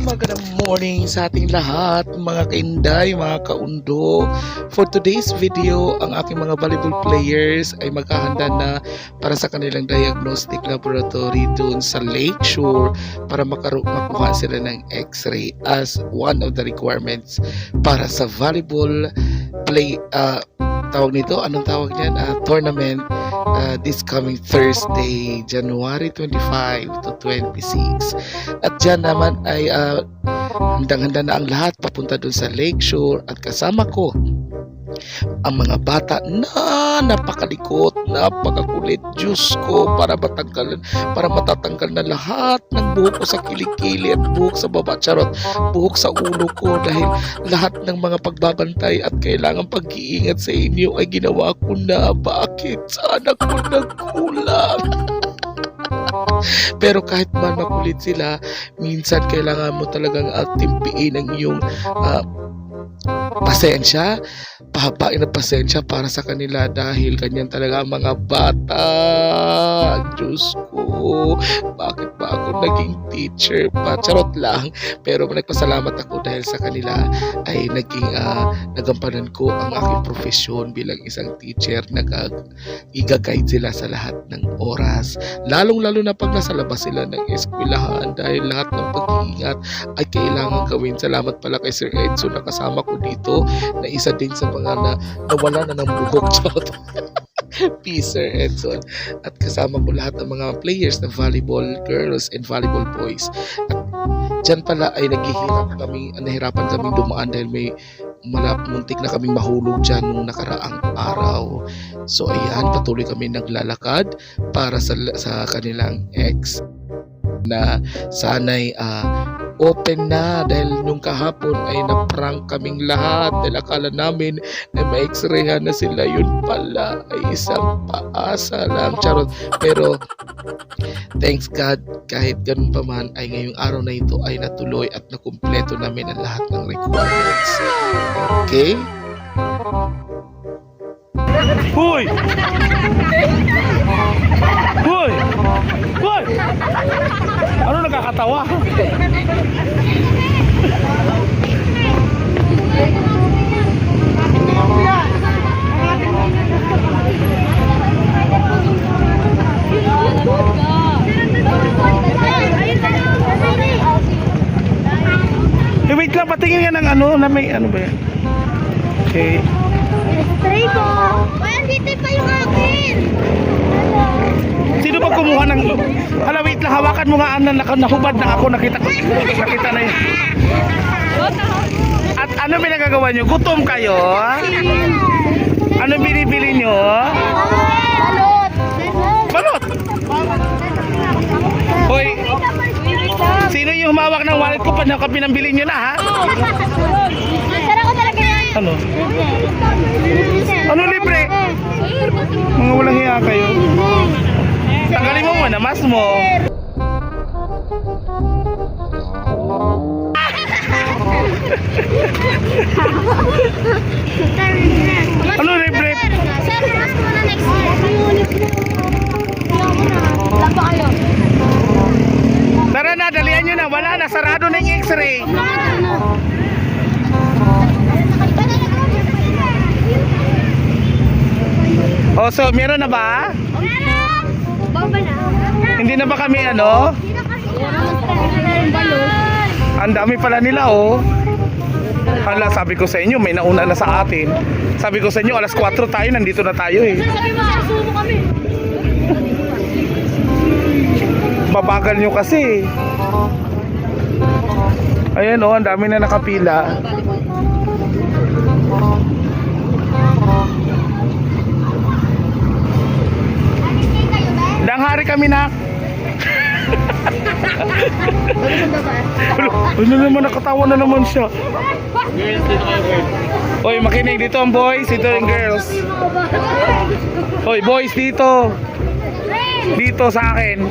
Magandang morning sa ating lahat, mga kainday, mga kaundo. For today's video, ang aking mga volleyball players ay maghahanda na para sa kanilang diagnostic laboratory dun sa Lakeshore para makuha sila ng x-ray as one of the requirements para sa volleyball anong tawag niyan? Tournament this coming Thursday, January 25 to 26. At dyan naman ay handang-handa na ang lahat papunta dun sa Lakeshore at kasama ko ang mga bata na napakalikot, napakakulit. Diyos ko, para matatanggal na lahat ng buhok ko sa kilikili at buhok sa baba, charot, buhok sa ulo ko, dahil lahat ng mga pagbabantay at kailangan pag-iingat sa inyo ay ginawa ko na. Bakit? Sana ko nagkulang. Pero kahit man makulit sila, minsan kailangan mo talagang timpiin ang iyong pasensya, pahabain ang pasensya para sa kanila, dahil ganyan talaga ang mga bata. Diyos ko, bakit ba ako naging teacher pa? Charot lang. Pero nagpasalamat ako dahil sa kanila ay nagampanan ko ang aking profesyon bilang isang teacher. Iga-guide sila sa lahat ng oras, lalong-lalo na pag nasa labas sila ng eskwelahan, dahil lahat ng pag-iingat ay kailangan gawin. Salamat pala kay Sir Edson na kasama ko dito, na isa din sa mga nawala na ng buhok. Peace, Sir Edson. At kasama ko lahat ng mga players ng volleyball girls and volleyball boys. At dyan pala ay nahirapan kaming dumaan dahil may muntik na kaming mahulog dyan nung nakaraang araw. So ayan, patuloy kami naglalakad para sa kanilang ex na sana'y open na, dahil nung kahapon ay na-prank kaming lahat dahil akala namin na ma-x-rayhan na sila. Yun pala ay isang paasa lang, charot. Pero thanks God, kahit ganun pa man ay ngayong araw na ito ay natuloy at nakumpleto namin ang lahat ng requirements. Okay? Hoy! Hoy! Hoy! Ano nakakatawa? Wait lang, patingin nga ng ano, na may ano ba yan? Okay. Try ko. Ay, andito pa yung akin. Sino ba kumuha ng... Hala, wait lang, hawakan mo nga, nahubad na ako, nakita na yun. At ano pinagagawa nyo? Gutom kayo? Ano binibili nyo? Balot. Hoy, sino yung humawak ng wallet ko? Pinambili nyo na, ha? Masara ko talaga yan. Ano? Ano libre? Mga walang hiya kayo. Tanggalin mo muna, mas mo. Ano libre? Sir, mas mo na next year. Wala pa kayo. Tara na, dalihan nyo na. Wala na, sarado na yung x-ray. Oh, so meron na ba? Hindi na ba kami ano? Ang dami pala nila, oh. Hala, sabi ko sa inyo, may nauna na sa atin. Sabi ko sa inyo, alas 4 tayo, nandito na tayo eh. Sabi mo, sumo kami. Babagal nyo kasi. Ayan, oh, ang dami na nakapila. Danghari kami na. Ano naman, nakatawa na naman siya. Oy, makinig dito ang boys, dito ang girls. Oy, boys dito. Dito sa akin.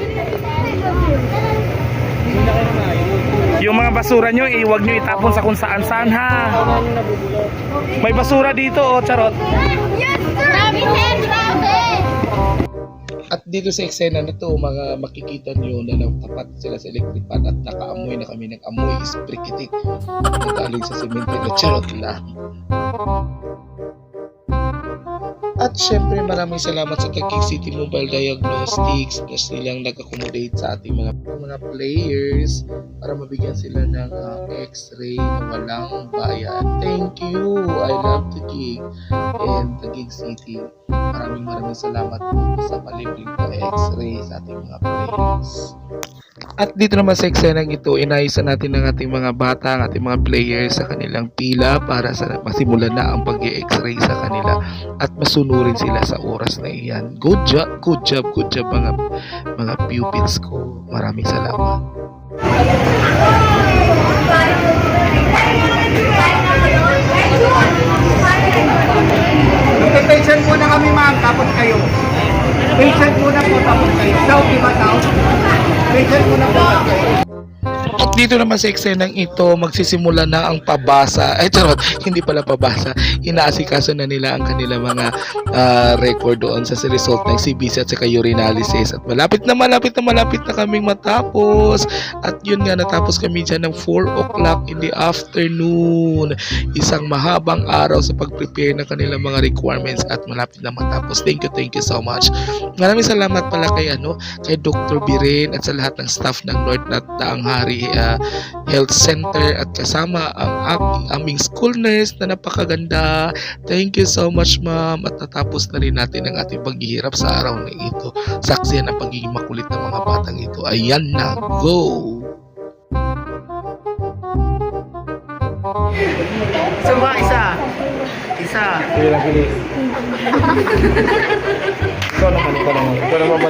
Yung mga basura nyo, huwag nyo itapon sa kung saan saan, ha. May basura dito, oh, charot. Yes, sir. At dito sa eksena na to, mga makikita nyo na natapat sila sa electric fan at nakaamoy na kami ng amoy isprikitik na galing sa cemetery. Charot lang. At syempre maraming salamat sa Taguig City Mobile Diagnostics na silang nag-accommodate sa ating mga players para mabigyan sila ng x-ray na walang bayad. Thank you! I love Taguig and Taguig City. Maraming salamat po sa palibleng pa-x-ray sa ating mga players. At dito naman sa eksenang ito, inayos natin ng ating mga bata, ang ating mga players sa kanilang pila para sa masimulan na ang pag-i-x-ray sa kanila at masunurin sila sa oras na iyan. Good job mga pupils ko. Maraming salamat. Patient muna kami ma'am, tapos kayo. Patient muna po, tapos kayo. Daw, diba daw? Patient muna po, tapos kayo. At dito naman sa eksenang ito, magsisimula na ang pabasa. Ay, charot, hindi pala pabasa. Inaasikaso na nila ang kanilang mga record doon sa result ng CBC at saka urinalysis. At malapit na kaming matapos. At yun nga, natapos kami dyan ng 4 o'clock in the afternoon. Isang mahabang araw sa pag-prepare ng kanilang mga requirements at malapit na matapos. Thank you so much. Maraming salamat pala kay Dr. Biren at sa lahat ng staff ng North Daang Hari Health Center at kasama ang aming school nurse na napakaganda. Thank you so much ma'am, at natapos na rin natin ang ating paghihirap sa araw na ito. Saksiyan ang pagiging makulit ng mga batang ito. Ayan na, go! Isa ba? Isa. Sige lang, sige. Ikaw naman. Talikod.